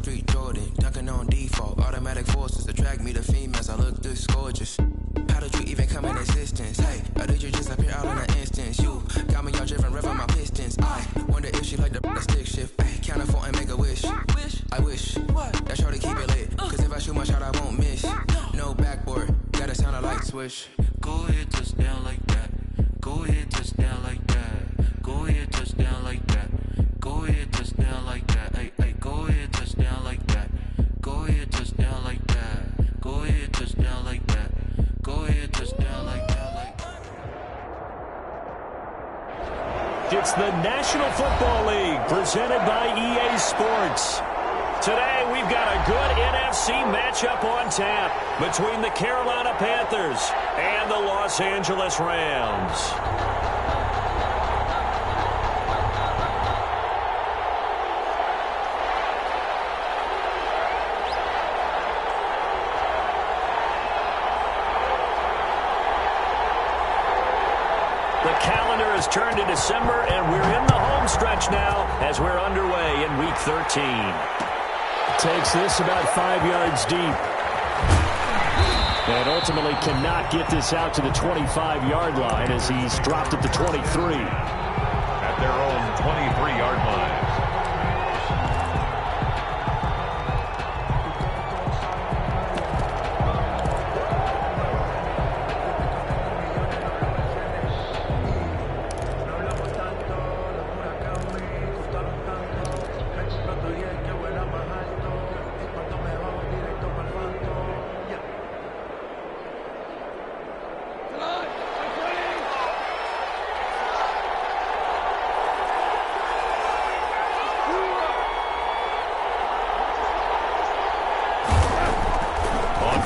Street Jordan, dunking on default. Automatic forces attract me to females. I look this gorgeous. How did you even come in existence? Hey, or did you just appear out in an instance? You got me all driven, revving my pistons. I wonder if she like the stick shift. Hey, count it 4 and make a wish. I wish that shorty keep it lit. Cause if I shoot my shot, I won't miss. No backboard, gotta sound a light switch. Go ahead, touch down like that. Go ahead, touch down like that. Go ahead, touch down like that. Go ahead, touch down like that. Hey, hey, go ahead, touch down like that. Go ahead, touch down like that. Go ahead, touch down like that. Go ahead, touch down like that. It's the National Football League presented by EA Sports. Today we've got a good NFC matchup on tap between the Carolina Panthers and the Los Angeles Rams. The calendar has turned to December, and we're in the home stretch now as we're underway in Week 13. Takes this about 5 yards deep. And ultimately cannot get this out to the 25-yard line as he's dropped at the 23. At their own 23-yard line.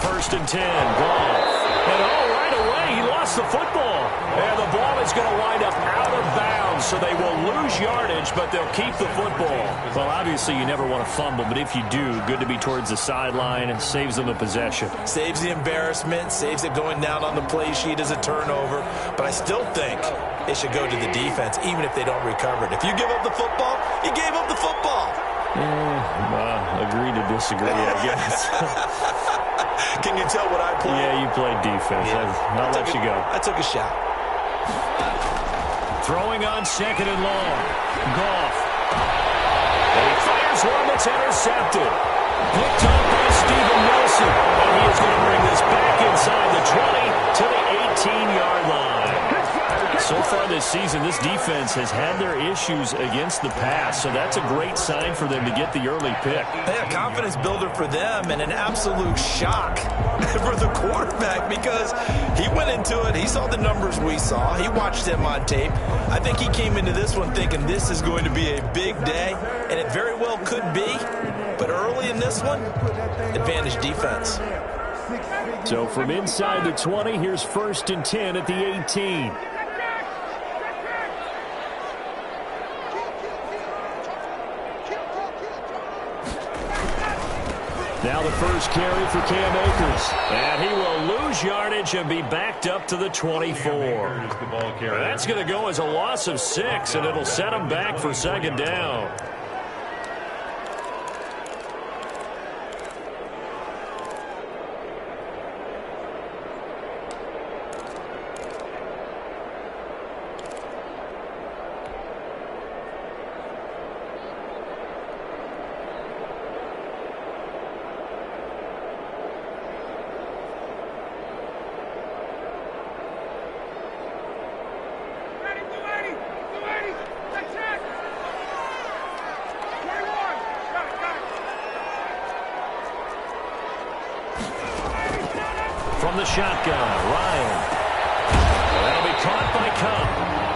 First and 10, Goff. And right away, he lost the football. And the ball is going to wind up out of bounds, so they will lose yardage, but they'll keep the football. Well, obviously, you never want to fumble, but if you do, good to be towards the sideline. It saves them a possession. Saves the embarrassment, saves it going down on the play sheet as a turnover. But I still think it should go to the defense, even if they don't recover it. If you give up the football, you gave up the football. Agree to disagree, I guess. Can you tell what I played? Yeah, you played defense. Yeah. I'll let you go. I took a shot. Throwing on 2nd and long. Goff. And he fires one that's intercepted. Picked up by Steven Nelson. And he is going to bring this back inside the 20 to the 18-yard line. So far this season, this defense has had their issues against the pass, so that's a great sign for them to get the early pick. Yeah, confidence builder for them and an absolute shock for the quarterback because he went into it. He saw the numbers we saw. He watched them on tape. I think he came into this one thinking this is going to be a big day, and it very well could be. But early in this one, advantage defense. So from inside the 20, here's 1st and 10 at the 18. Now the first carry for Cam Akers. And he will lose yardage and be backed up to the 24. That's going to go as a loss of 6, and it'll set him back for 2nd down. From the shotgun, Ryan. That'll be caught by Cup.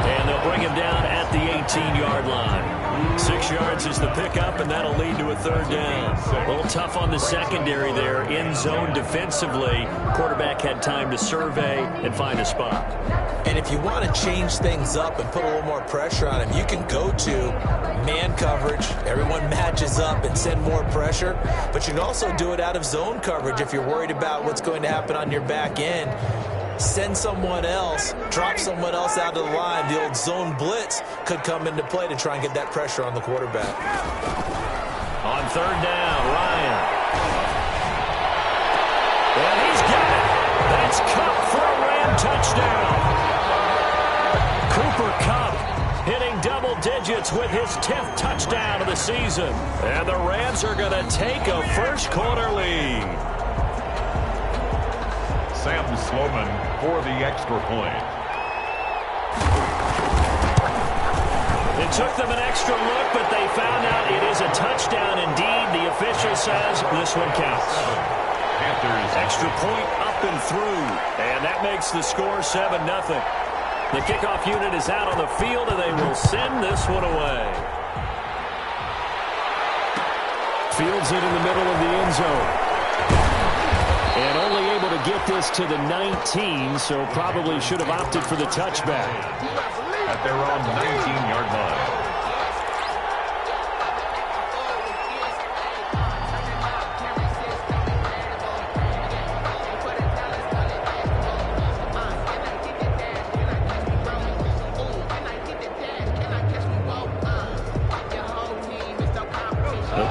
And they'll bring him down at the 18-yard line. 6 yards is the pickup, and that'll lead to a 3rd down. A little tough on the secondary there. In zone defensively. Quarterback had time to survey and find a spot. And if you want to change things up and put a little more pressure on him, you can go to man coverage. Everyone matches up and send more pressure. But you can also do it out of zone coverage if you're worried about what's going to happen on your back end. Send someone else, drop someone else out of the line. The old zone blitz could come into play to try and get that pressure on the quarterback. On 3rd down, Ryan touchdown. Cooper Kupp hitting double digits with his 10th touchdown of the season. And the Rams are going to take a first-quarter lead. Sam Sloman for the extra point. It took them an extra look, but they found out it is a touchdown indeed. The official says this one counts. Panthers. Extra point up and through. And that makes the score 7-0. The kickoff unit is out on the field, and they will send this one away. Fields it in the middle of the end zone. And only able to get this to the 19, so probably should have opted for the touchback. At their own 19-yard line.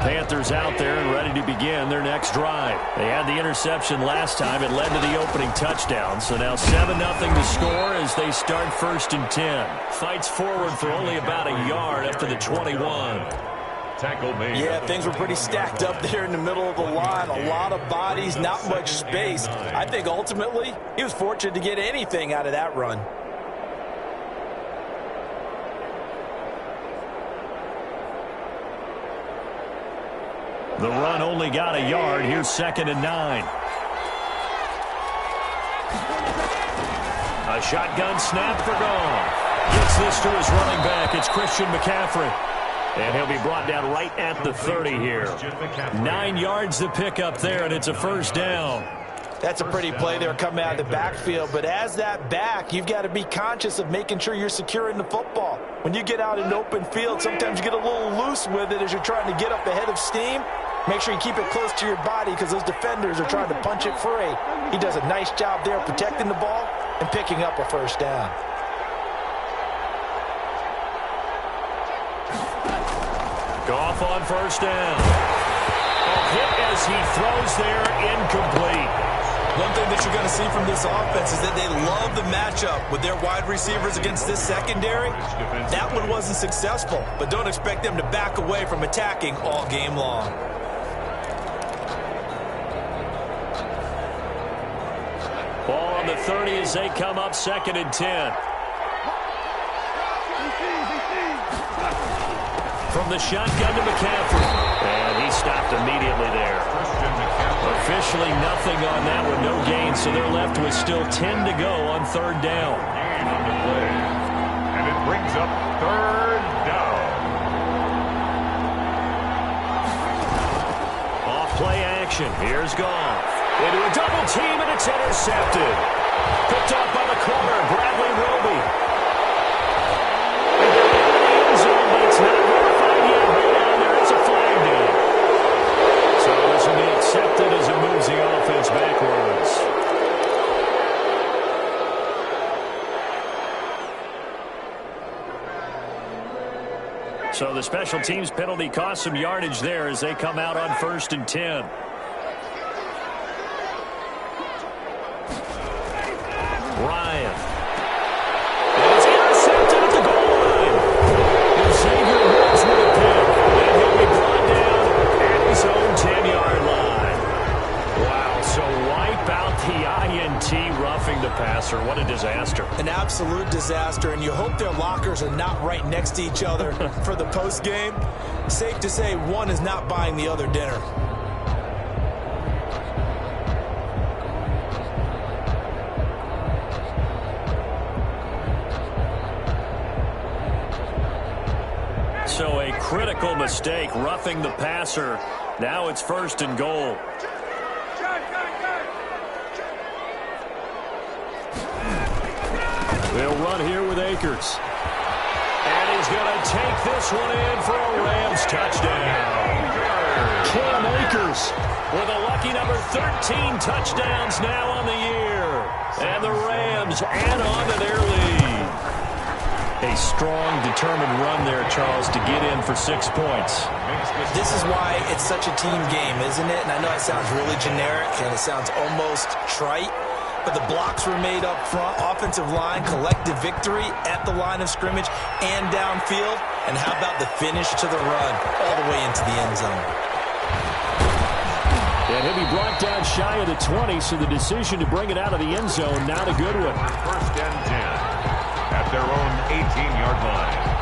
Panthers out there and ready to begin their next drive. They had the interception last time. It led to the opening touchdown. So now 7-0 the score as they start 1st and 10. Fights forward for only about a yard up to the 21. Tackle made. Yeah, things were pretty stacked up there in the middle of the line. A lot of bodies, not much space. I think ultimately he was fortunate to get anything out of that run. The run only got a yard. Here's 2nd and 9. A shotgun snap for Goff. Gets this to his running back. It's Christian McCaffrey. And he'll be brought down right at the 30 here. 9 yards to pick up there, and it's a first down. That's a pretty play there coming out of the backfield. But as that back, you've got to be conscious of making sure you're securing the football. When you get out in open field, sometimes you get a little loose with it as you're trying to get up ahead of steam. Make sure you keep it close to your body because those defenders are trying to punch it free. He does a nice job there protecting the ball and picking up a first down. Goff on first down. A hit as he throws there, incomplete. One thing that you're going to see from this offense is that they love the matchup with their wide receivers against this secondary. That one wasn't successful, but don't expect them to back away from attacking all game long. Ball on the 30 as they come up 2nd and 10. From the shotgun to McCaffrey. And he stopped immediately there. Officially nothing on that one, no gain, so they're left with still 10 to go on 3rd down. On the play. And it brings up 3rd down. Off play action. Here's Goff. Into a double team, and it's intercepted. Picked off by the corner, Bradley Roby. End zone, but it's not verified yet. And there is a flag down. So this will be accepted as it moves the offense backwards. So the special teams penalty cost some yardage there as they come out on 1st and 10. Ryan. And it's intercepted at the goal line. And Xavier Woods with a pick. And he'll be brought down at his own 10-yard line. Wow, so wipe out the INT roughing the passer. What a disaster. An absolute disaster, and you hope their lockers are not right next to each other for the postgame. Safe to say one is not buying the other dinner. So a critical mistake, roughing the passer. Now it's 1st and goal. They'll run here with Akers. And he's going to take this one in for a Rams touchdown. Cam Akers with a lucky number 13 touchdowns now on the year. And the Rams add on to their lead. A strong, determined run there, Charles, to get in for 6 points. This is why it's such a team game, isn't it? And I know it sounds really generic and it sounds almost trite, but the blocks were made up front. Offensive line, collective victory at the line of scrimmage and downfield. And how about the finish to the run all the way into the end zone? And he'll be brought down shy of the 20, so the decision to bring it out of the end zone, not a good one. First and 10 at their own 18-yard line.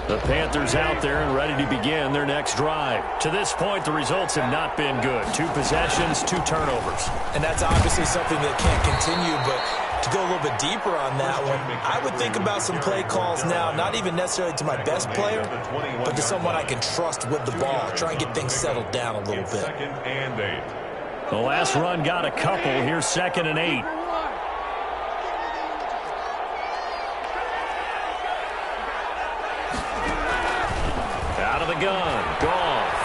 The Panthers out there and ready to begin their next drive. To this point, the results have not been good. 2 possessions, 2 turnovers. And that's obviously something that can't continue, but to go a little bit deeper on that one, I would think about some play calls now, not even necessarily to my best player, but to someone I can trust with the ball. Try and get things settled down a little bit. Second and 8. The last run got a couple. Here's 2nd and 8. Out of the gun. Goff.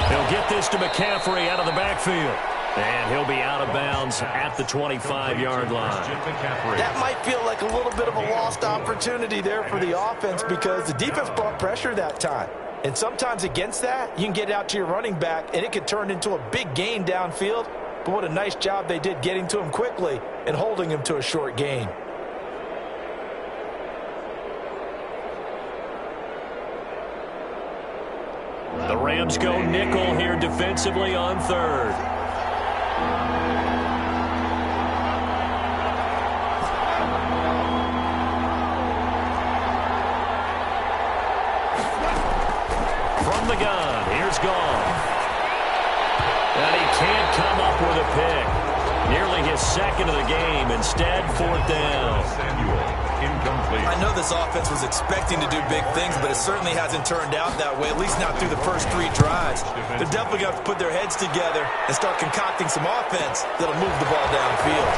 He'll get this to McCaffrey out of the backfield. And he'll be out of bounds at the 25-yard line. That might feel like a little bit of a lost opportunity there for the offense because the defense brought pressure that time. And sometimes against that, you can get out to your running back, and it could turn into a big gain downfield. But what a nice job they did getting to him quickly and holding him to a short gain. The Rams go nickel here defensively on 3rd. From the gun, here's Goff. And he can't come up with a pick. Nearly his 2nd of the game. Instead, 4th down. Incomplete. I know this offense was expecting to do big things, but it certainly hasn't turned out that way, at least not through the first 3 drives. They're definitely going to have to put their heads together and start concocting some offense that'll move the ball downfield.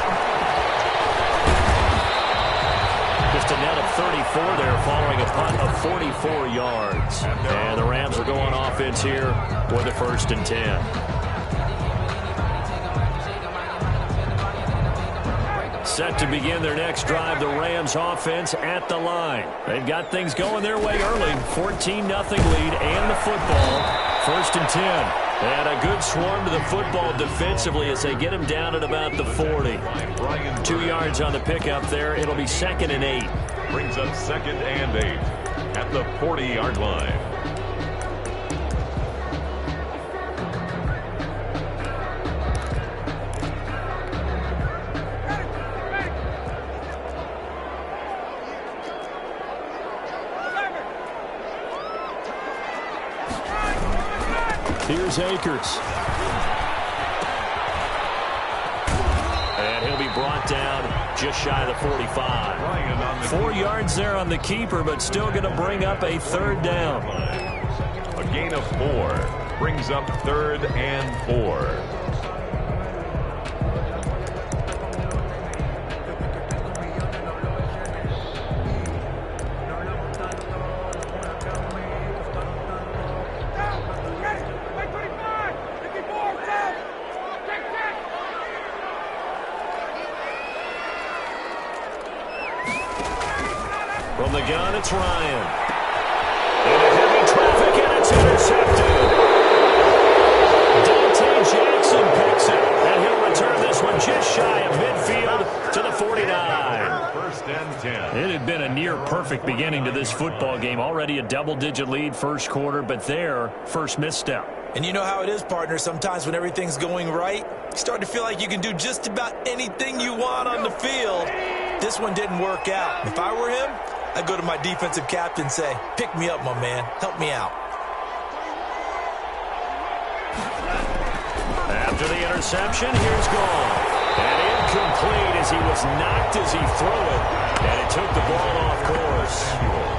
Just a net of 34 there following a punt of 44 yards. And the Rams are going offense here for the 1st and 10. Set to begin their next drive, the Rams offense at the line. They've got things going their way early. 14-0 lead and the football. 1st and 10. And a good swarm to the football defensively as they get him down at about the 40. 2 yards on the pickup there. It'll be 2nd and 8. Brings up 2nd and 8 at the 40-yard line. Here's Akers. And he'll be brought down just shy of the 45. 4 yards there on the keeper, but still going to bring up a 3rd down. A gain of 4 brings up 3rd and 4. From the gun, it's Ryan. Into heavy traffic, and it's intercepted. Dante Jackson picks it, and he'll return this one just shy of midfield to the 49. 1st and 10. It had been a near-perfect beginning to this football game. Already a double-digit lead first quarter, but their first misstep. And you know how it is, partner. Sometimes when everything's going right, you start to feel like you can do just about anything you want on the field. This one didn't work out. If I were him, I'd go to my defensive captain and say, pick me up, my man. Help me out. After the interception, here's Goff. And incomplete as he was knocked as he threw it. And it took the ball off course.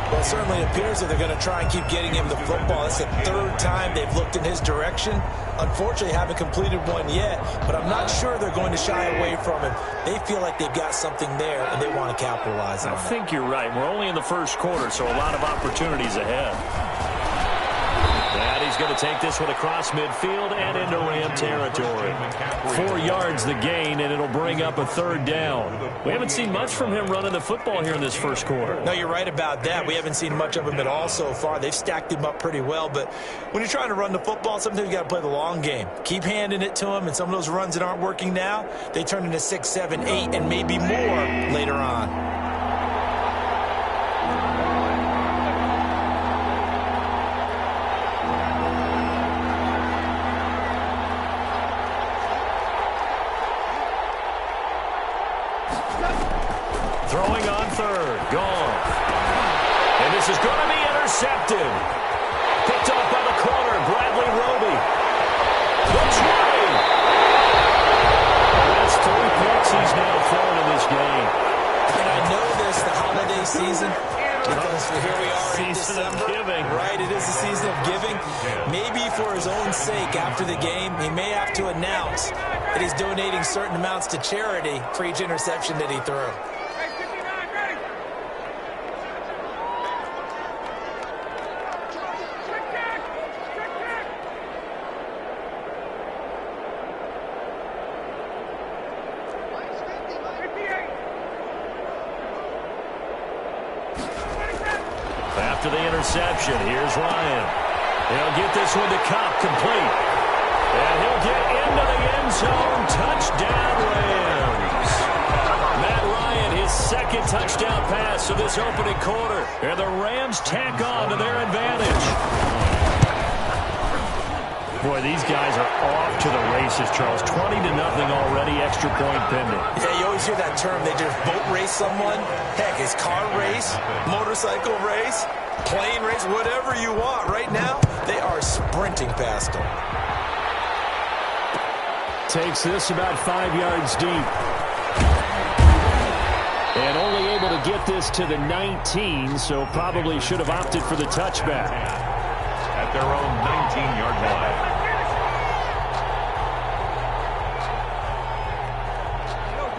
Well, it certainly appears that they're going to try and keep getting him the football. That's the 3rd time they've looked in his direction. Unfortunately, haven't completed one yet, but I'm not sure they're going to shy away from him. They feel like they've got something there, and they want to capitalize on it. I think you're right. We're only in the first quarter, so a lot of opportunities ahead. And he's He's going to take this one across midfield and into Ram territory. 4 yards the gain, and it'll bring up a 3rd down. We haven't seen much from him running the football here in this first quarter. No, you're right about that. We haven't seen much of him at all so far. They've stacked him up pretty well, but when you're trying to run the football, sometimes you got to play the long game. Keep handing it to him, and some of those runs that aren't working now, they turn into 6, 7, 8, and maybe more later on. Throwing on 3rd. Gone. And this is going to be intercepted. Picked off by the corner. Bradley Roby. The 20. That's 3 picks he's now thrown in this game. And I know this, the holiday season, because here we are in December. Of giving. Right, it is the season of giving. Maybe for his own sake after the game, he may have to announce that he's donating certain amounts to charity for each interception that he threw. After the interception, here's Ryan. He'll get this one to Cobb, complete. And he'll get into the end zone. Touchdown, Rams. Matt Ryan, his 2nd touchdown pass of this opening quarter. And the Rams tack on to their advantage. Boy, these guys are off to the races, Charles. 20-0 already, extra point pending. Yeah, you always hear that term. They just boat race someone. Heck, it's car race, motorcycle race, plane race, whatever you want. Right now, they are sprinting past them. Takes this about 5 yards deep. And only able to get this to the 19, so probably should have opted for the touchback. At their own 19-yard line.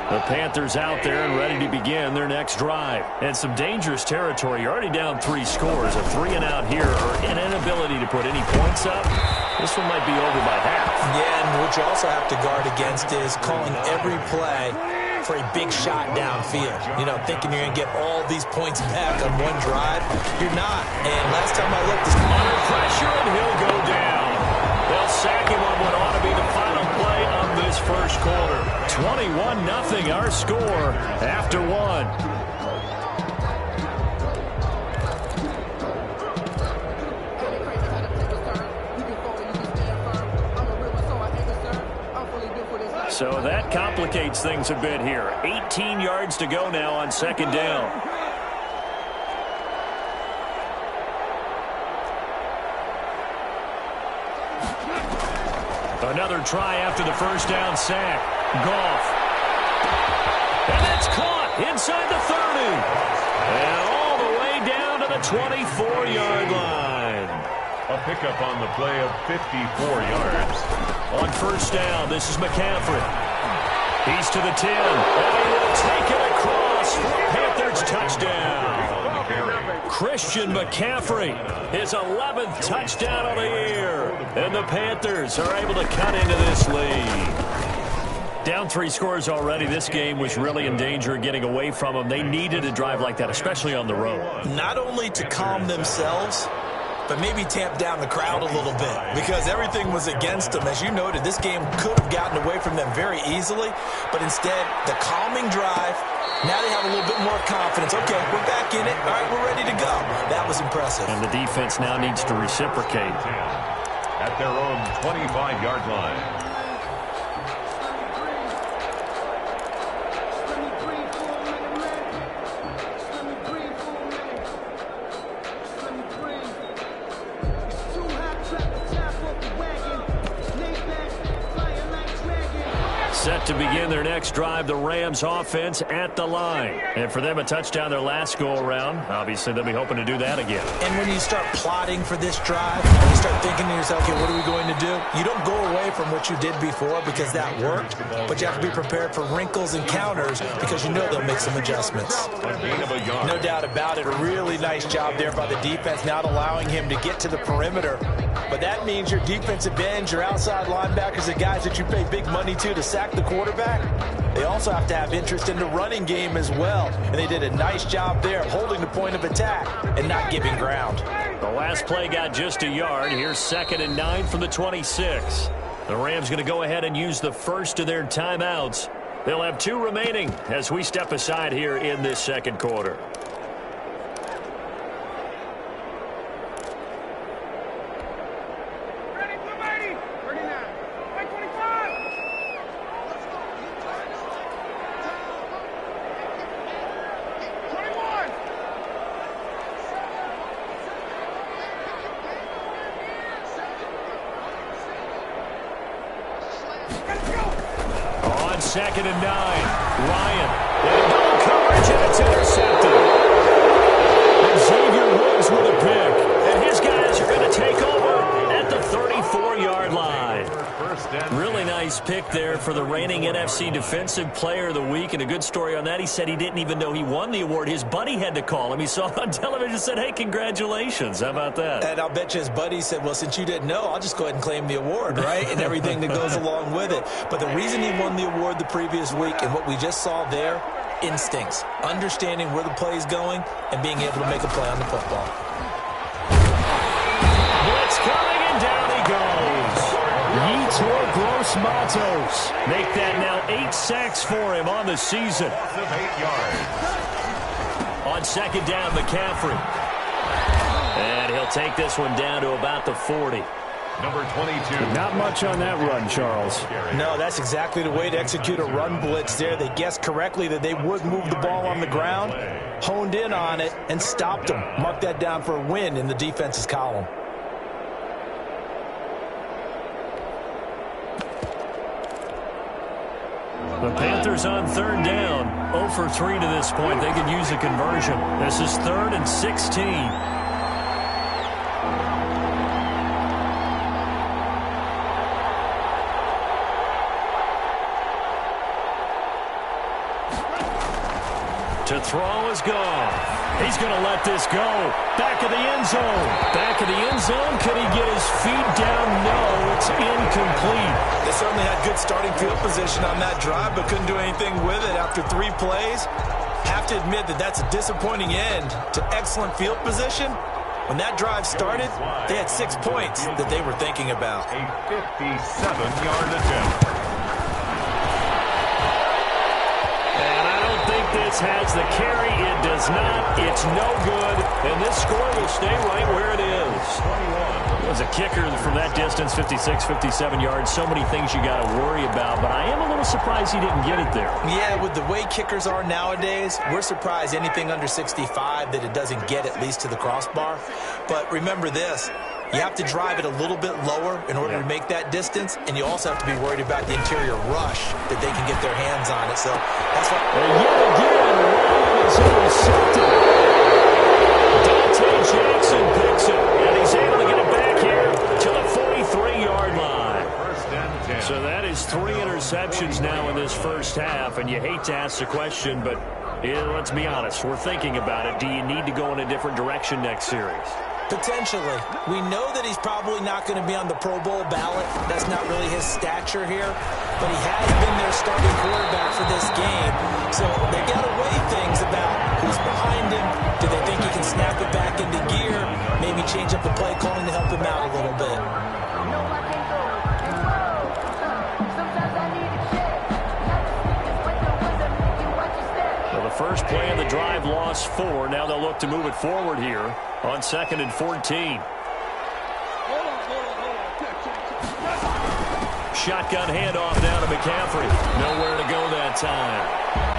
The Panthers out there and ready to begin their next drive. And some dangerous territory. You're already down 3 scores. A 3-and-out here or an inability to put any points up. This one might be over by half. Yeah, and what you also have to guard against is calling every play for a big shot downfield. You know, thinking you're going to get all these points back on one drive. You're not. And last time I looked, this under pressure, and he'll go down. They'll sack him on what ought to be the final play of this first quarter. 21-0 our score after 1. So that complicates things a bit here. 18 yards to go now on 2nd down. Another try after the first down sack. Goff. And that's caught inside the 30. And all the way down to the 24-yard line. A pickup on the play of 54 yards. On first down, this is McCaffrey. He's to the 10. And he will take it across for a Panthers touchdown. Christian McCaffrey, his 11th touchdown of the year. And the Panthers are able to cut into this lead. Down 3 scores already. This game was really in danger of getting away from them. They needed a drive like that, especially on the road. Not only to calm themselves, but maybe tamp down the crowd a little bit because everything was against them. As you noted, this game could have gotten away from them very easily, but instead, the calming drive, now they have a little bit more confidence. Okay, we're back in it. All right, we're ready to go. That was impressive. And the defense now needs to reciprocate. At their own 25-yard line. Set to begin their next drive, the Rams offense at the line. And for them, a touchdown their last go-around. Obviously, they'll be hoping to do that again. And when you start plotting for this drive, and you start thinking to yourself, okay, what are we going to do? You don't go away from what you did before because that worked, but you have to be prepared for wrinkles and counters because you know they'll make some adjustments. No doubt about it. A really nice job there by the defense, not allowing him to get to the perimeter But that means your defensive ends, your outside linebackers, the guys that you pay big money to sack the quarterback, they also have to have interest in the running game as well. And they did a nice job there holding the point of attack and not giving ground. The last play got just a yard. Here's 2nd and 9 from the 26. The Rams going to go ahead and use the first of their timeouts. They'll have 2 remaining as we step aside here in this second quarter. On 2nd and 9, Ryan. And double coverage, and it's intercepted. And Xavier Woods with a pick. And his guys are going to take over at the 34-yard line. Really nice pick there for the reigning NFC Defensive Player of the Week. And a good story on that. He said he didn't even know he won the award. His buddy had to call him. He saw it on television and said, hey, congratulations. How about that? And I'll bet you his buddy said, well, since you didn't know, I'll just go ahead and claim the award, right? And everything that goes along with it. But the reason he won the award the previous week and what we just saw there, instincts, understanding where the play is going and being able to make a play on the football. Blitz coming, and down he goes. Yetur Gross-Matos. Make that now 8 sacks for him on the season. 8 yards. On 2nd down, McCaffrey. And he'll take this one down to about the 40. Number 22. Not much on that run, Charles. No, that's exactly the way to execute a run blitz there. They guessed correctly that they would move the ball on the ground, honed in on it, and stopped them. Mark that down for a win in the defense's column. The Panthers on 3rd down. 0 for 3 to this point. They could use a conversion. This is 3rd and 16. To throw is Goff. He's going to let this go. Back of the end zone. Back of the end zone. Can he get his feet down? No, it's incomplete. They certainly had good starting field position on that drive, but couldn't do anything with it after 3 plays. Have to admit that that's a disappointing end to excellent field position. When that drive started, they had 6 points that they were thinking about. A 57-yard attempt. This has the carry. It does not. It's no good. And this score will stay right where it is. It was a kicker from that distance, 56, 57 yards. So many things you got to worry about. But I am a little surprised he didn't get it there. Yeah, with the way kickers are nowadays, we're surprised anything under 65 that it doesn't get at least to the crossbar. But remember this. You have to drive it a little bit lower in order to make that distance, and you also have to be worried about the interior rush that they can get their hands on it. So that's why. And yet again, Ryan is intercepted. Dante Jackson picks it, and he's able to get it back here to the 43-yard line. So that is 3 interceptions now in this first half, and you hate to ask the question, but let's be honest, we're thinking about it. Do you need to go in a different direction next series? Potentially. We know that he's probably not going to be on the Pro Bowl ballot. That's not really his stature here. But he has been their starting quarterback for this game. So they got to weigh things about who's behind him. Do they think he can snap it back into gear? Maybe change up the play calling to help him out a little bit. First play of the drive lost 4. Now they'll look to move it forward here on 2nd and 14. Shotgun handoff down to McCaffrey. Nowhere to go that time.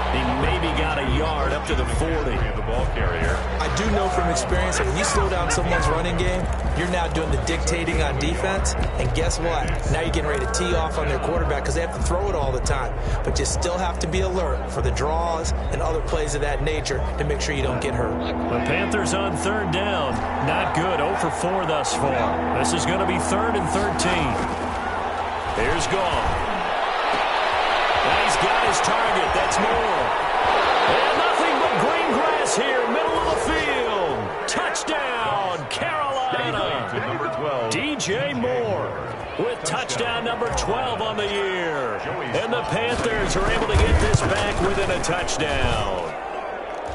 He maybe got a yard up to the 40. The ball carrier. I do know from experience that when you slow down someone's running game, you're now doing the dictating on defense. And guess what? Now you're getting ready to tee off on their quarterback because they have to throw it all the time. But you still have to be alert for the draws and other plays of that nature to make sure you don't get hurt. The Panthers on 3rd down. Not good. 0 for 4 thus far. This is going to be 3rd and 13. Here's Goff. And he's got his target. That's Moore. And nothing but green grass here, middle of the field. Touchdown, Carolina. Atlanta. DJ Moore with touchdown number 12 on the year. And the Panthers are able to get this back within a touchdown.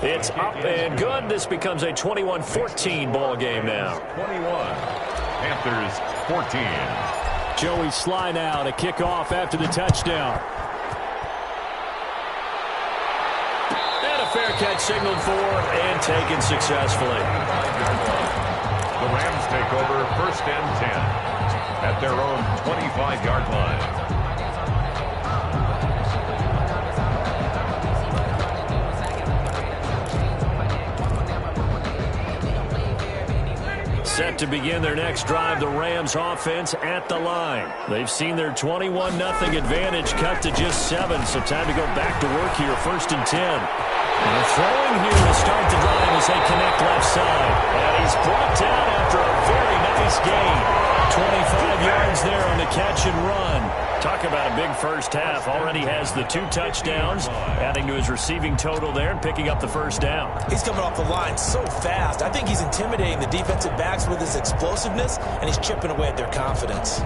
It's up and good. This becomes a 21-14 ball game now. 21. Panthers 14. Joey Sly now to kick off after the touchdown. And a fair catch signaled for and taken successfully. The Rams take over 1st and 10 at their own 25-yard line. Set to begin their next drive, the Rams offense at the line. They've seen their 21-0 advantage cut to just 7, so time to go back to work here, 1st and 10. And they're throwing here to start the drive as they connect left side. And he's brought down after a very nice gain. 25 yards there on the catch and run. Talk about a big first half. Already has the 2 touchdowns, adding to his receiving total there and picking up the first down. He's coming off the line so fast. I think he's intimidating the defensive backs with his explosiveness, and he's chipping away at their confidence.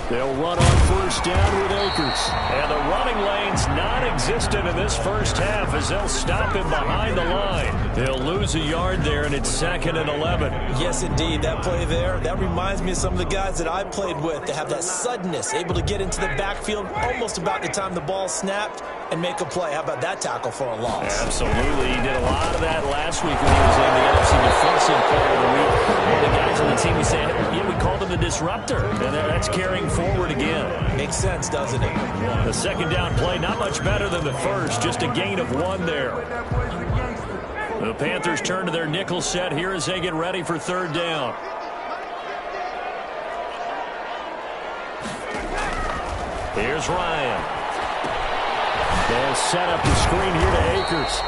They'll run on 1st down with Akers. And the running lane's non-existent in this first half as they'll stop him behind the line. They'll lose a yard there, and it's 2nd and 11. Yes, indeed. That play there, that reminds me of some of the guys that I played with that have that suddenness, able to get into the backfield almost about the time the ball snapped and make a play. How about that tackle for a loss? Absolutely. He did a lot of that last week when he was in the NFC Defensive Player of the Week. One of the guys on the team, we said, yeah, we called him the disruptor. And that's carrying forward again. Makes sense, doesn't it? The 2nd down play, not much better than the first. Just a gain of 1 there. The Panthers turn to their nickel set here as they get ready for 3rd down. Here's Ryan. They'll set up the screen here to Akers.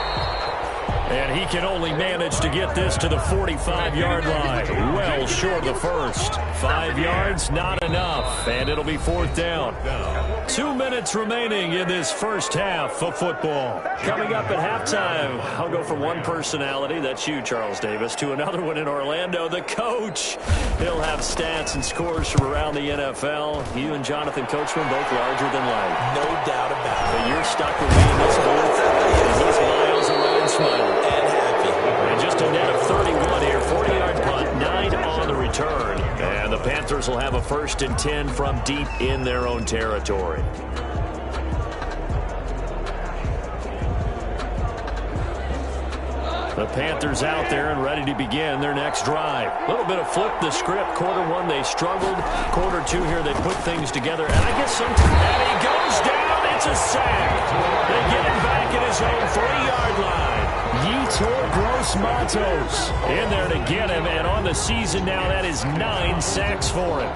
And he can only manage to get this to the 45-yard line. Well short of the first. 5 yards, not enough. And it'll be 4th down. 2 minutes remaining in this first half of football. Coming up at halftime, I'll go from one personality, that's you, Charles Davis, to another one in Orlando, the coach. He'll have stats and scores from around the NFL. You and Jonathan Coachman both larger than life. No doubt about it. But you're stuck with me in this booth. And he's miles around smiling. And happy. And just a net of 31 here. 40-yard punt, 9 on the return. And the Panthers will have a 1st and 10 from deep in their own territory. The Panthers out there and ready to begin their next drive. A little bit of flip the script. Quarter 1, they struggled. Quarter 2 here, they put things together. And I guess sometimes... And he goes down. It's a sack. They get him back at his own 3-yard line. Yetur Gross-Matos in there to get him. And on the season now, that is 9 sacks for him.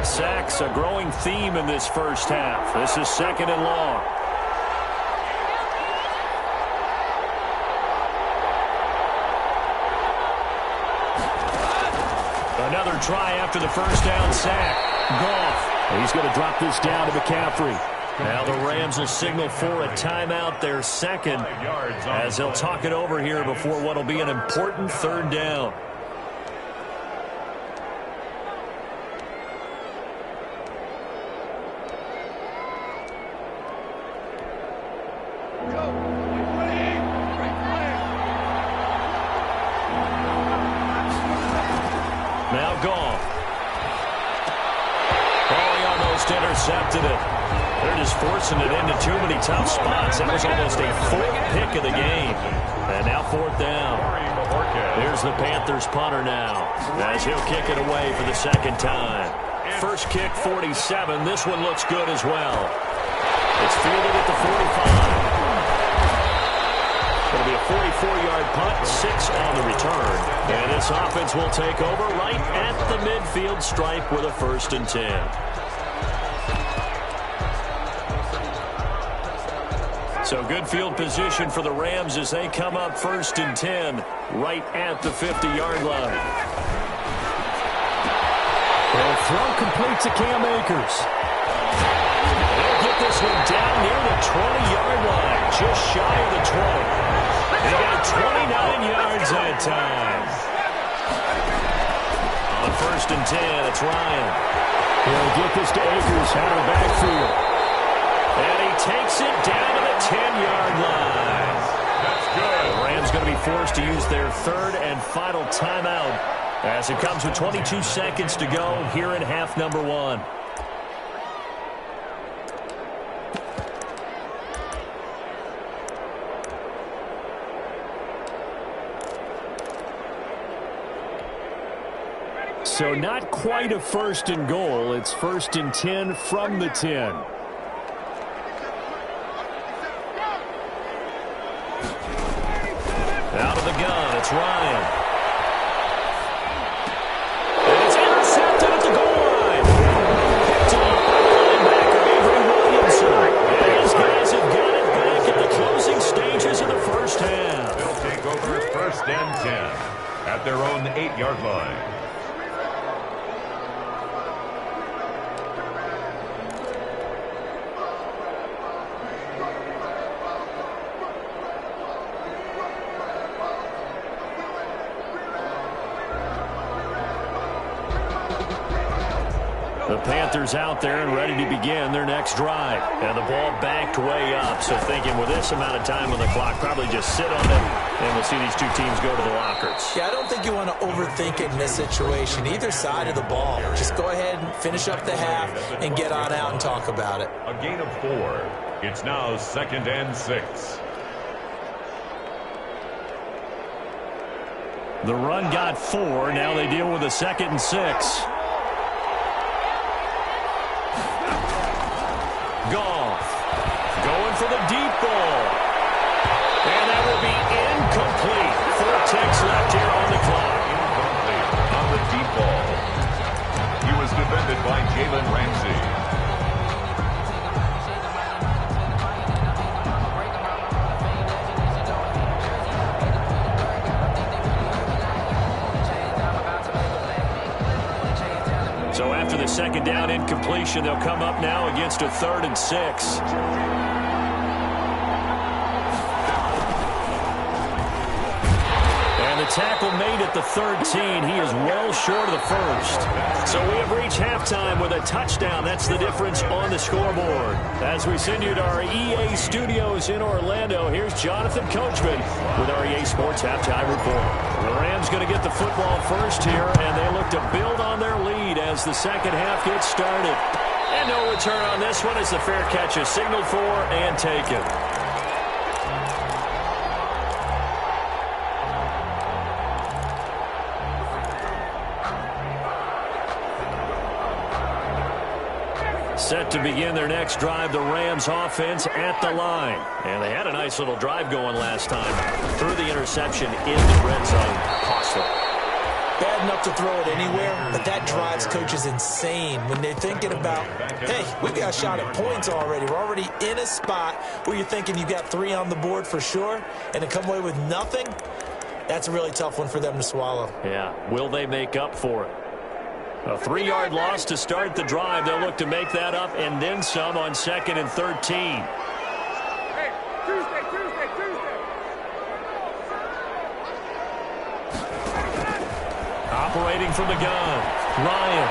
Sacks, a growing theme in this first half. This is 2nd and long. Another try after the first down sack. Goff. He's going to drop this down to McCaffrey. Now the Rams will signal for a timeout, their 2nd, as they'll talk it over here before what will be an important 3rd down. Now Goff. Oh, he almost intercepted it. They're just forcing it into too many tough spots. That was almost a 4th pick of the game. And now 4th down. Here's the Panthers punter now, as he'll kick it away for the 2nd time. First kick, 47. This one looks good as well. It's fielded at the 45. It'll be a 44-yard punt, 6 on the return. And this offense will take over right at the midfield stripe with a 1st and 10. So good field position for the Rams as they come up 1st and 10 right at the 50-yard line. The throw complete to Cam Akers. this one down near the 20-yard line, just shy of the 20. They got 29 yards that time. On 1st and 10, it's Ryan. He'll get this to Akers out of the backfield. And he takes it down to the 10-yard line. That's good. The Rams going to be forced to use their 3rd and final timeout as it comes with 22 seconds to go here in half number 1. So not quite a 1st and goal. It's 1st and 10 from the 10. Out of the gun, it's Ryan. And it's intercepted at the goal line. Picked off by linebacker Avery Williamson. And his guys have got it back at the closing stages of the first half. They'll take over 1st and 10 at their own 8-yard line. The Panthers out there and ready to begin their next drive. And the ball backed way up. So thinking with this amount of time on the clock, probably just sit on it, and we'll see these two teams go to the lockers. Yeah, I don't think you want to overthink it in this situation. Either side of the ball. Just go ahead and finish up the half and get on out and talk about it. A gain of 4. It's now 2nd and 6. The run got 4. Now they deal with a 2nd and 6. Goff going for the deep ball. And that will be incomplete. 4 ticks left here on the clock. Incomplete on the deep ball. He was defended by Jalen Ramsey. So after the 2nd down incompletion, they'll come up now against a 3rd and 6. And the tackle made at the 13. He is well short of the 1st. So we have reached halftime with a touchdown. That's the difference on the scoreboard. As we send you to our EA studios in Orlando, here's Jonathan Coachman with our EA Sports Halftime Report. The Rams going to get the football first here, and they look to build on their lead as the second half gets started. And no return on this one as the fair catch is signaled for and taken. Set to begin their next drive, the Rams offense at the line. And they had a nice little drive going last time. Threw the interception in the red zone. Costly. Bad enough to throw it anywhere, but that drives coaches insane when they're thinking about, hey, we got a shot at points already. We're already in a spot where you're thinking you got 3 on the board for sure, and to come away with nothing, that's a really tough one for them to swallow. Yeah, will they make up for it? A 3-yard loss to start the drive. They'll look to make that up and then some on 2nd and 13. Hey, Tuesday. Operating from the gun, Ryan.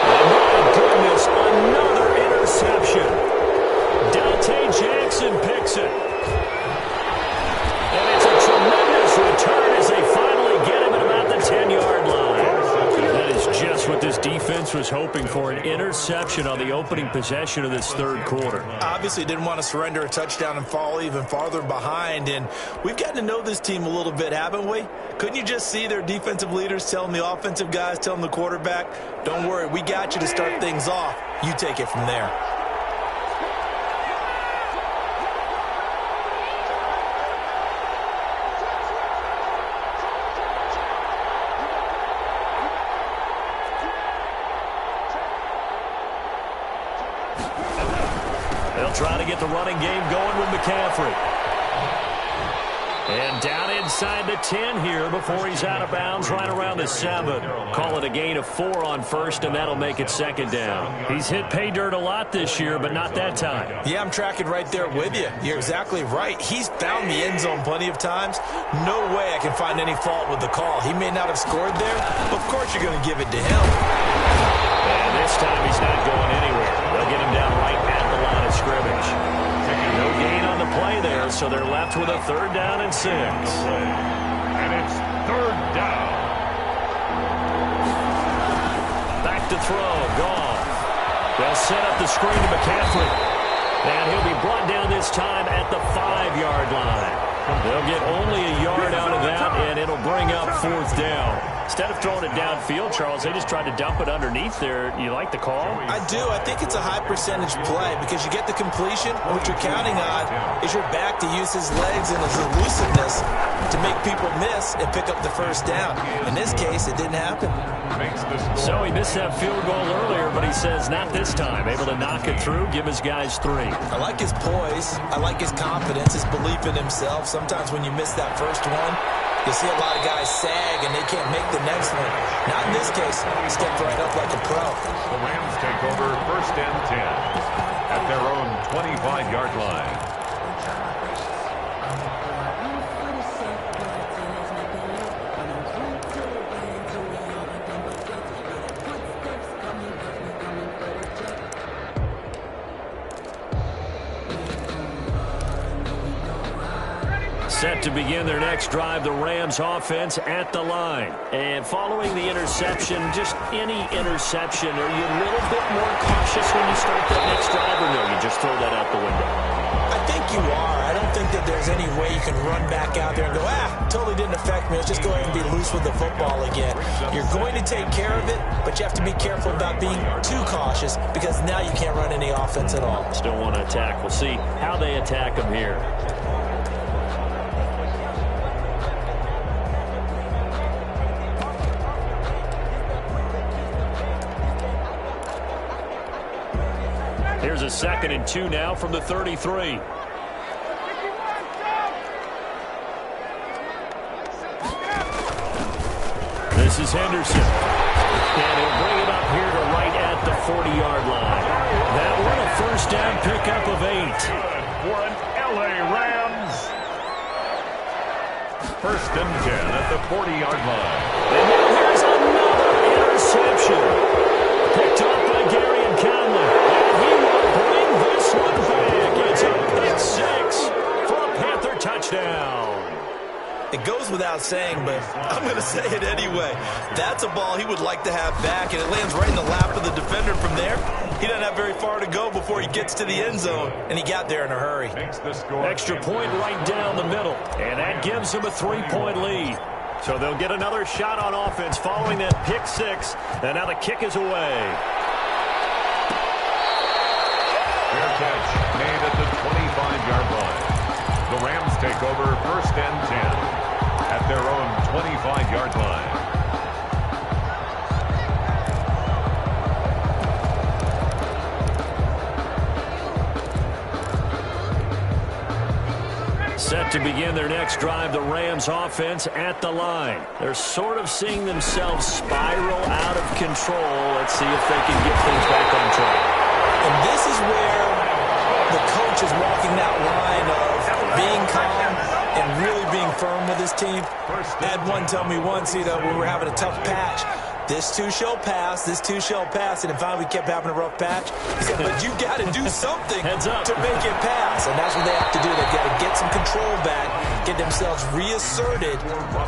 Oh, my goodness, another interception. Dante Jackson picks it. And it's a tremendous return as they finally get him at about the 10-yard line. That is just what this defense was hoping for, an interception on the opening possession of this 3rd quarter. Obviously didn't want to surrender a touchdown and fall even farther behind, and we've gotten to know this team a little bit, haven't we? Couldn't you just see their defensive leaders telling the offensive guys, telling the quarterback, don't worry, we got you to start things off. You take it from there. They'll try to get the running game going with McCaffrey. And down inside the 10 here before he's out of bounds right around the 7. Call it a gain of 4 on first, and that'll make it second down. He's hit pay dirt a lot this year, but not that time. Yeah, I'm tracking right there with you. You're exactly right. He's found the end zone plenty of times. No way I can find any fault with the call. He may not have scored there, but of course you're going to give it to him. And this time he's not going anywhere. They'll get him down right at the line of scrimmage. No gain on the play there, so they're left with a 3rd down and 6. And it's 3rd down. Back to throw, Goff. They'll set up the screen to McCaffrey. And he'll be brought down this time at the 5-yard line. They'll get only a yard out of that, and it'll bring up 4th down. Instead of throwing it downfield, Charles, they just tried to dump it underneath there. You like the call? I do. I think it's a high-percentage play because you get the completion. What you're counting on is your back to use his legs and his elusiveness to make people miss and pick up the 1st down. In this case, it didn't happen. So he missed that field goal earlier, but he says not this time. Able to knock it through, give his guys 3. I like his poise. I like his confidence, his belief in himself. Sometimes when you miss that first one, you'll see a lot of guys sag and they can't make the next one. Not in this case. He stepped right up like a pro. The Rams take over 1st and 10 at their own 25-yard line. Set to begin their next drive, the Rams offense at the line. And following the interception, just any interception, are you a little bit more cautious when you start that next drive, or no, you just throw that out the window? I think you are. I don't think that there's any way you can run back out there and go, totally didn't affect me. Let's just go ahead and be loose with the football again. You're going to take care of it, but you have to be careful about being too cautious because now you can't run any offense at all. Still want to attack. We'll see how they attack them here. Here's a 2nd and 2 now from the 33. This is Henderson. And he'll bring it up here to right at the 40-yard line. That one a 1st down pickup of 8. For an LA Rams. 1st and 10 at the 40-yard line. And now here's another interception. Picked up by Gary and Conley. And he will bring this one back. It's a pick 6 for a Panther touchdown. It goes without saying, but I'm going to say it anyway. That's a ball he would like to have back, and it lands right in the lap of the defender from there. He doesn't have very far to go before he gets to the end zone, and he got there in a hurry. Extra point right down the middle, and that gives him a 3-point lead. So they'll get another shot on offense following that pick 6, and now the kick is away. Fair catch made at the 25-yard line. The Rams take over 1st and 10 at their own 25-yard line. Set to begin their next drive, the Rams offense at the line. They're sort of seeing themselves spiral out of control. Let's see if they can get things back on track. And this is where the coach is walking that line of being calm and really being firm with his team. I had one tell me once, when we were having a tough patch, this too shall pass, this too shall pass, and finally we kept having a rough patch. He said, but you got to do something to make it pass, and that's what they have to do. They've got to get some control back, get themselves reasserted,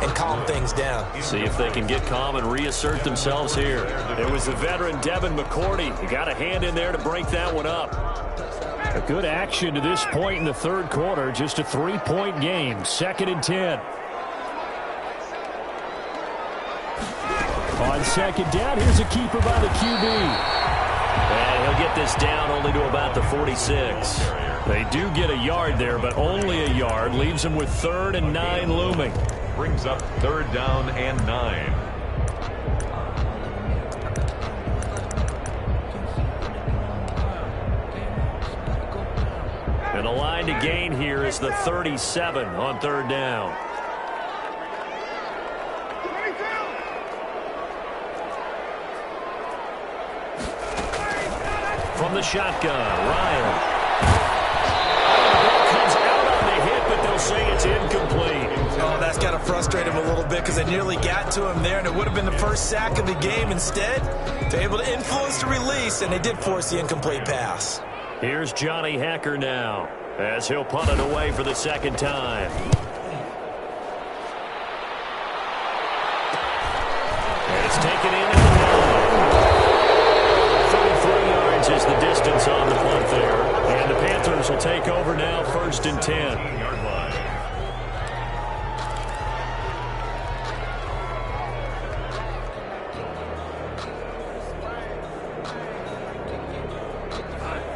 and calm things down. See if they can get calm and reassert themselves here. It was the veteran Devin McCourty. He got a hand in there to break that one up. A good action to this point in the 3rd quarter. Just a 3-point game. 2nd and 10. On 2nd down, here's a keeper by the QB. And he'll get this down only to about the 46. They do get a yard there, but only a yard. Leaves them with 3rd and 9 looming. Brings up 3rd down and 9. And the line to gain here is the 37 on third down. From the shotgun, Ryan. Comes out on the hit, but they'll say it's incomplete. Oh, that's got to frustrate him a little bit because they nearly got to him there, and it would have been the first sack of the game. Instead, they're able to influence the release, and they did force the incomplete pass. Here's Johnny Hacker now as he'll punt it away for the second time. And it's taken in at the 33 yards is the distance on the punt there. And the Panthers will take over now, 1st and 10.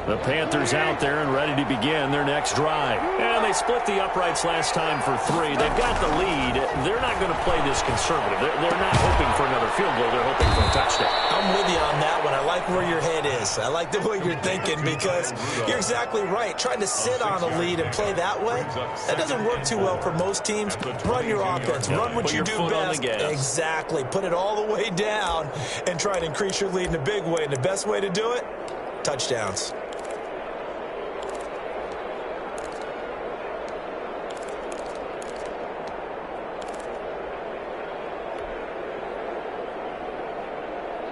The Panthers out there and ready to begin their next drive. And they split the uprights last time for 3. They've got the lead. They're not going to play this conservative. They're not hoping for another field goal. They're hoping for a touchdown. I'm with you on that one. I like where your head is. I like the way you're thinking because you're exactly right. Trying to sit on a lead and play that way, that doesn't work too well for most teams. Run your offense. Run what you do best. Exactly. Put it all the way down and try to increase your lead in a big way. And the best way to do it, touchdowns.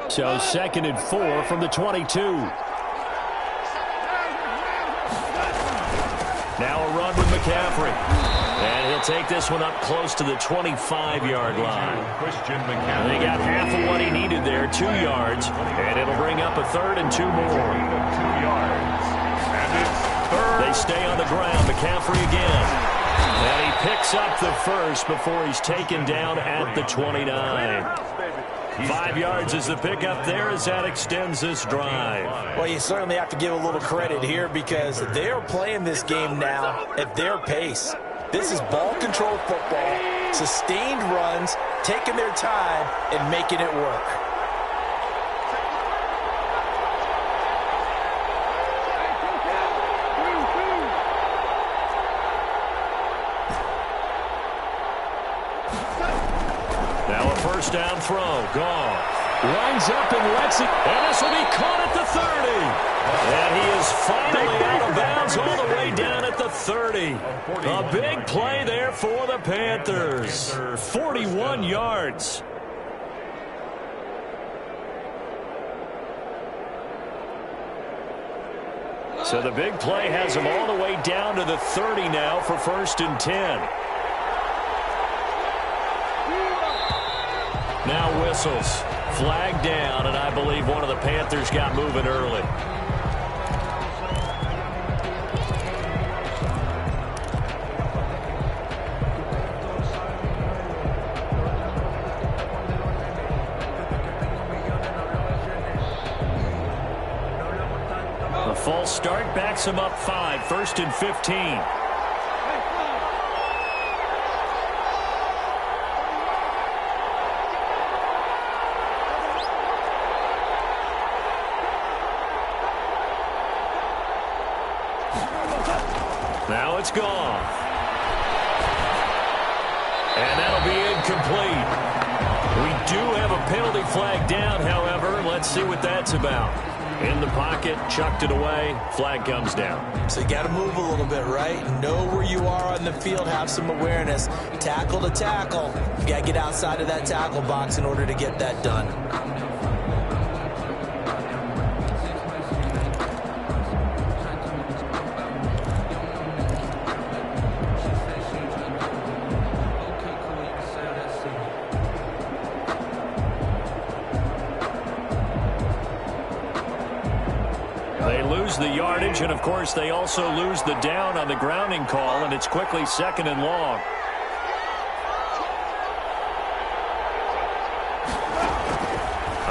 So 2nd and 4 from the 22. Now a run with McCaffrey. And he'll take this one up close to the 25-yard line. They got half of what he needed there, 2 yards. And it'll bring up a 3rd and 2 more. They stay on the ground. McCaffrey again. And he picks up the first before he's taken down at the 29. 5 yards is the pickup there as that extends this drive. Well, you certainly have to give a little credit here because they're playing this game now at their pace. This is ball control football, sustained runs, taking their time and making it work. Now a first down throw. Goff lines up and lets it. And this will be caught at the 30. And he is finally out of bounds all the way down at the 30. A big play there for the Panthers. 41 yards. So the big play has him all the way down to the 30 now for 1st and 10. Now whistles. Flag down, and I believe one of the Panthers got moving early. The false start backs him up 5, 1st and 15. Now it's gone. And that'll be incomplete. We do have a penalty flag down, however. Let's see what that's about. In the pocket, chucked it away. Flag comes down. So you got to move a little bit, right? Know where you are on the field. Have some awareness. Tackle to tackle. You got to get outside of that tackle box in order to get that done. The yardage, and of course they also lose the down on the grounding call, and it's quickly 2nd and long.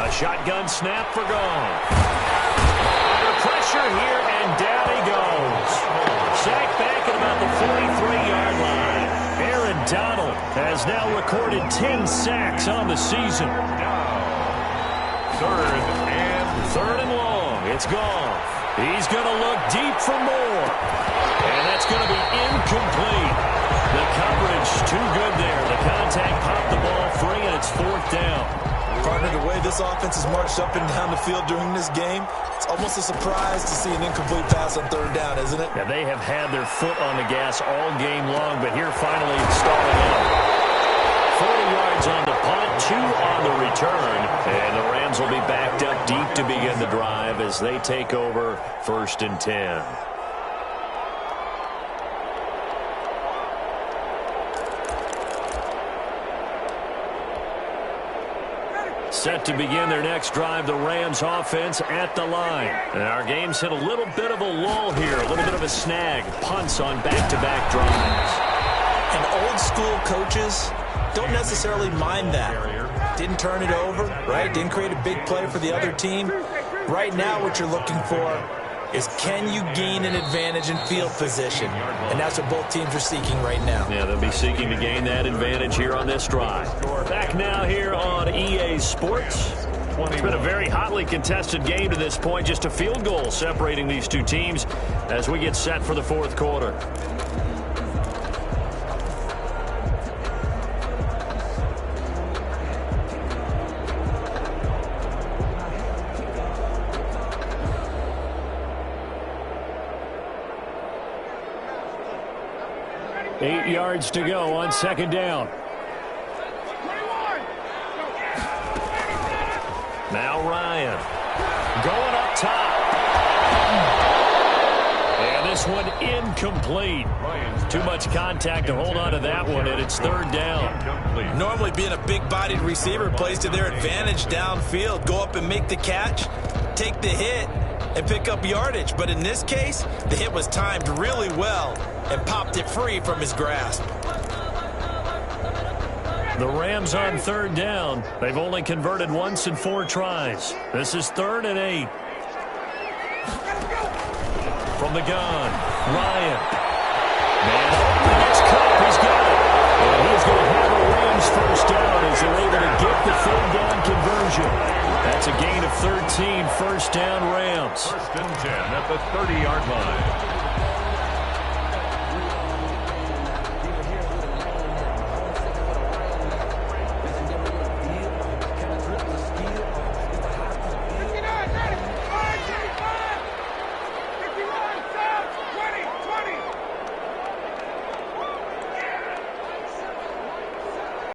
A shotgun snap for Goff. Under pressure here, and down he goes. Sacked back at about the 43-yard line. Aaron Donald has now recorded 10 sacks on the season. Third and long. It's Goff. He's going to look deep for more. And that's going to be incomplete. The coverage too good there. The contact popped the ball free, and it's 4th down. Partner, the way this offense has marched up and down the field during this game, it's almost a surprise to see an incomplete pass on 3rd down, isn't it? Yeah, they have had their foot on the gas all game long, but here finally it's stalling out. 40 yards on the punt, 2 on the return, and the Rams will be backed up deep to begin the drive as they take over 1st and 10. Set to begin their next drive, the Rams offense at the line. And our game's hit a little bit of a lull here, a little bit of a snag. Punts on back-to-back drives. And old school coaches don't necessarily mind that. Didn't turn it over, right? Didn't create a big play for the other team. Right now what you're looking for is can you gain an advantage in field position? And that's what both teams are seeking right now. Yeah, they'll be seeking to gain that advantage here on this drive. Back now here on EA Sports. It's been a very hotly contested game to this point. Just a field goal separating these two teams as we get set for the 4th quarter. Eight yards to go on 2nd down. Now Ryan going up top. And this one incomplete. Too much contact to hold on to that one, and it's 3rd down. Normally being a big-bodied receiver plays to their advantage downfield. Go up and make the catch, take the hit, and pick up yardage. But in this case, the hit was timed really well and popped it free from his grasp. The Rams on 3rd down. They've only converted once in 4 tries. This is 3rd and 8. From the gun, Ryan. Man, it's Cup. He's got it. And he's going to have a Rams 1st down as they're able to get the 3rd down conversion. That's a gain of 13, 1st down Rams. 1st and 10 at the 30-yard line.